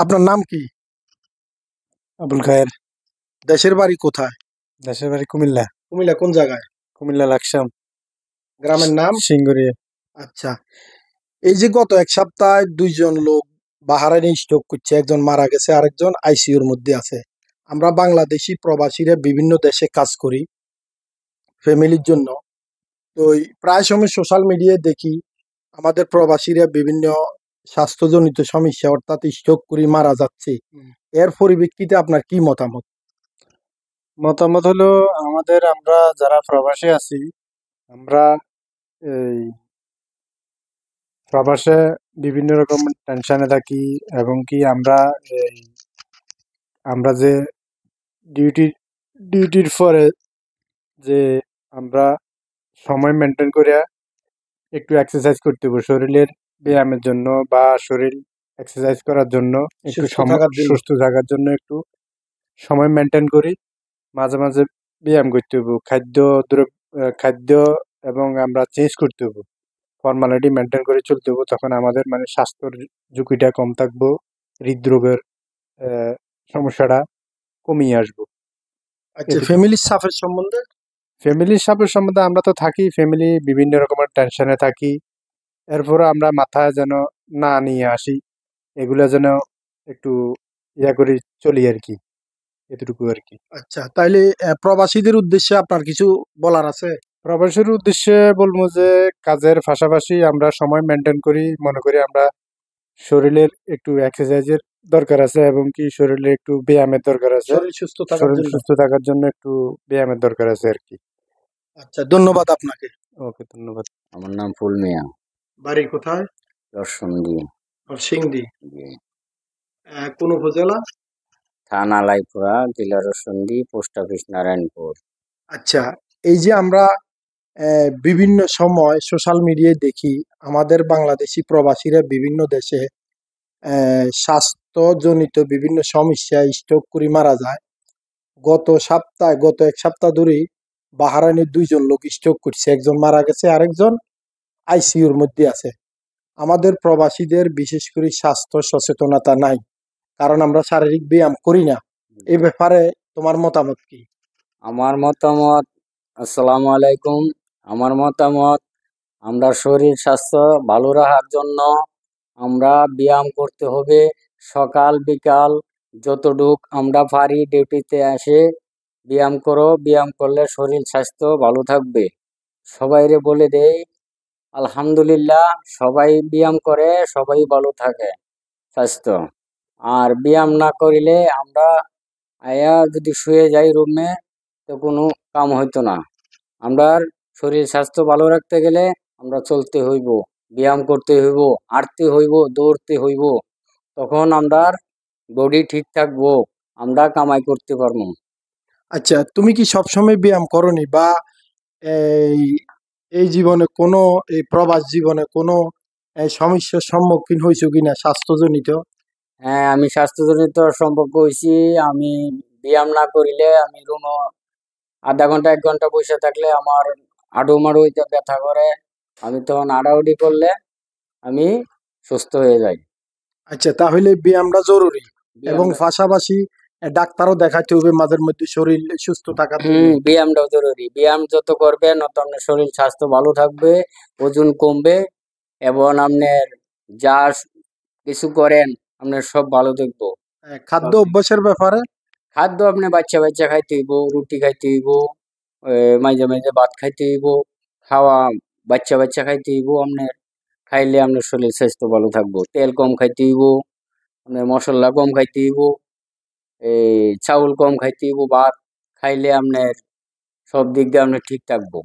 আপনার নাম কি? আবুল খায়ের। দেশের বাড়ি কোথায়? দেশের বাড়ি কুমিল্লা। কুমিল্লা কোন জায়গায়? কুমিল্লা লাকসাম। গ্রামের নাম? সিঙ্গুরিয়া। আচ্ছা। এই যে গত এক সপ্তাহে দুইজন লোক বাহারাইনে স্ট্রোক করছে, একজন মারা গেছে, আরেকজন আইসিইউর মধ্যে আছে। আমরা বাংলাদেশি প্রবাসীরা বিভিন্ন দেশে কাজ করি ফ্যামিলির জন্য। তো প্রায় সময় সোশ্যাল মিডিয়ায় দেখি আমাদের প্রবাসীরা বিভিন্ন স্বাস্থ্যজনিত সমস্যা অর্থাৎ স্ট্রোক করে মারা যাচ্ছে। এর পরিপ্রেক্ষিতে আপনার কি মতামত? মতামত হলো, আমরা যারা প্রবাসে আছি, আমরা এই প্রবাসে বিভিন্ন রকম টেনশনে থাকি। এবং কি এই আমরা যে ডিউটি ডিউটির পরে যে আমরা সময় মেনটেন করে একটু এক্সারসাইজ করতে হবে শরীরের ব্যায়ামের জন্য, বা শরীর এক্সারসাইজ করার জন্য, একটু সুস্থ থাকার জন্য। সুস্থ থাকার জন্য একটু সময় মেনটেন করি। মাঝে মাঝে ব্যায়াম করতে হবো, খাদ্য এবং আমরা চেঞ্জ করতে হবো, ফর্মালিটি মেনটেন করে চলতে হবো। তখন আমাদের মানে স্বাস্থ্যের ঝুঁকিটা কম থাকবো, হৃদরোগের সমস্যাটা কমিয়ে আসবো। আচ্ছা, ফ্যামিলির সাপের সম্বন্ধে? ফ্যামিলির সম্বন্ধে আমরা তো থাকি, ফ্যামিলি বিভিন্ন রকমের টেনশনে থাকি। এরপরে আমরা মাথায় যেন না নিয়ে আসি, এগুলা যেন একটু করি চলি আর কি, এতটুকু আর কি। আচ্ছা, তাইলে প্রবাসীদের উদ্দেশ্যে আপনার কিছু বলার আছে? প্রবাসের উদ্দেশ্যে বলবো যে কাজের পাশাপাশি আমরা সময় মেনটেন করি, মনে করি আমরা শরীরের একটু এক্সারসাইজের দরকার আছে, এবং কি শরীরে একটু ব্যায়ামের দরকার আছে। শরীর সুস্থ থাকার শরীর জন্য। সুস্থ থাকার জন্য একটু ব্যায়ামের দরকার আছে আর কি। আচ্ছা, ধন্যবাদ আপনাকে। ওকে, ধন্যবাদ। আমার নাম ফুল মিয়া। বাড়ি কোথায়? দর্শনদী। নরসিংদী। জি। কোন উপজেলা? থানা লাইপুরা, জেলা রসুন্দি, পোস্ট অফিস নারায়ণপুর। আচ্ছা, এই যে আমরা বিভিন্ন সময় সোশ্যাল মিডিয়ায় দেখি আমাদের বাংলাদেশি প্রবাসীরা বিভিন্ন দেশে স্বাস্থ্যজনিত বিভিন্ন সমস্যায় স্ট্রোক করে মারা যায়। গত এক সপ্তাহ ধরেই বাহারাইনের দুইজন লোক স্ট্রোক করছে, একজন মারা গেছে, আরেকজন আইসিইউর মধ্যে আছে। আমাদের প্রবাসীদের বিশেষ করে স্বাস্থ্য সচেতনতা নাই, কারণ আমরা শারীরিক ব্যায়াম করি না। এই ব্যাপারে তোমার মতামত কি? আমার মতামত, আসসালামু আলাইকুম। আমার মতামত, আমরা শরীর স্বাস্থ্য ভালো রাখার জন্য আমরা ব্যায়াম করতে হবে। সকাল বিকাল যতটুক আমরা পারি ডিউটিতে এসে ব্যায়াম করো, ব্যায়াম করলে শরীর স্বাস্থ্য ভালো থাকবে। সবাইরে বলে দেই, আলহামদুলিল্লাহ, সবাই ব্যায়াম করে, সবাই ভালো থাকে স্বাস্থ্য। আর ব্যায়াম না করিলে আমরা আয়া যদি শুয়ে যাই রুমে, তো কোনো কাম হইতো না। আমরা শরীর স্বাস্থ্য ভালো রাখতে গেলে আমরা চলতে হইব, ব্যায়াম করতে হইব, হাঁটতে হইব, দৌড়তে হইব। তখন আমরা বডি ঠিক থাকবো, আমরা কামাই করতে পারবো। আচ্ছা, তুমি কি সবসময় ব্যায়াম করনি, বা এই এই জীবনে কোনো, এই প্রবাস জীবনে কোনো সমস্যার সম্মুখীন হয়েছো কিনা স্বাস্থ্যজনিত? হ্যাঁ, আমি স্বাস্থ্যজনিত সম্পর্ক হয়েছি। আমি ব্যায়াম না করিলে আমি রুমে আধা ঘন্টা 1 ঘন্টা বসে থাকলে আমার হাঁটু মাড়ু হইতে ব্যথা করে। আমি তখন আড়াউড়ি করলে আমি সুস্থ হয়ে যাই। আচ্ছা, তাহলে ব্যায়ামটা জরুরি, এবং ব্যায়ামটা পাশাপাশি ডাক্তারও দেখাতে হবে মাঝে মধ্যে শরীর সুস্থ থাকার জন্য। ব্যায়ামটাও জরুরি। ব্যায়াম যত করবেন তত আপনার শরীর স্বাস্থ্য ভালো থাকবে, ওজন কমবে, এবং আপনার যা কিছু করেন আপনার সব ভালো থাকবো। খাদ্য অভ্যাসের ব্যাপারে? খাদ্য আপনি বাচ্চা বাচ্চা খাইতে হইব, রুটি খাইতে হইব, মাঝে মাঝে ভাত খাইতে হইব। খাওয়া বাচ্চা বাচ্চা খাইতে হইব আপনার। খাইলে আপনার শরীর স্বাস্থ্য ভালো থাকবো। তেল কম খাইতে হইব, আপনার মশলা কম খাইতে হইব, এই চাউল কম খাইতে হইব। ভাত খাইলে আপনার সব দিক দিয়ে আপনার ঠিক থাকবো।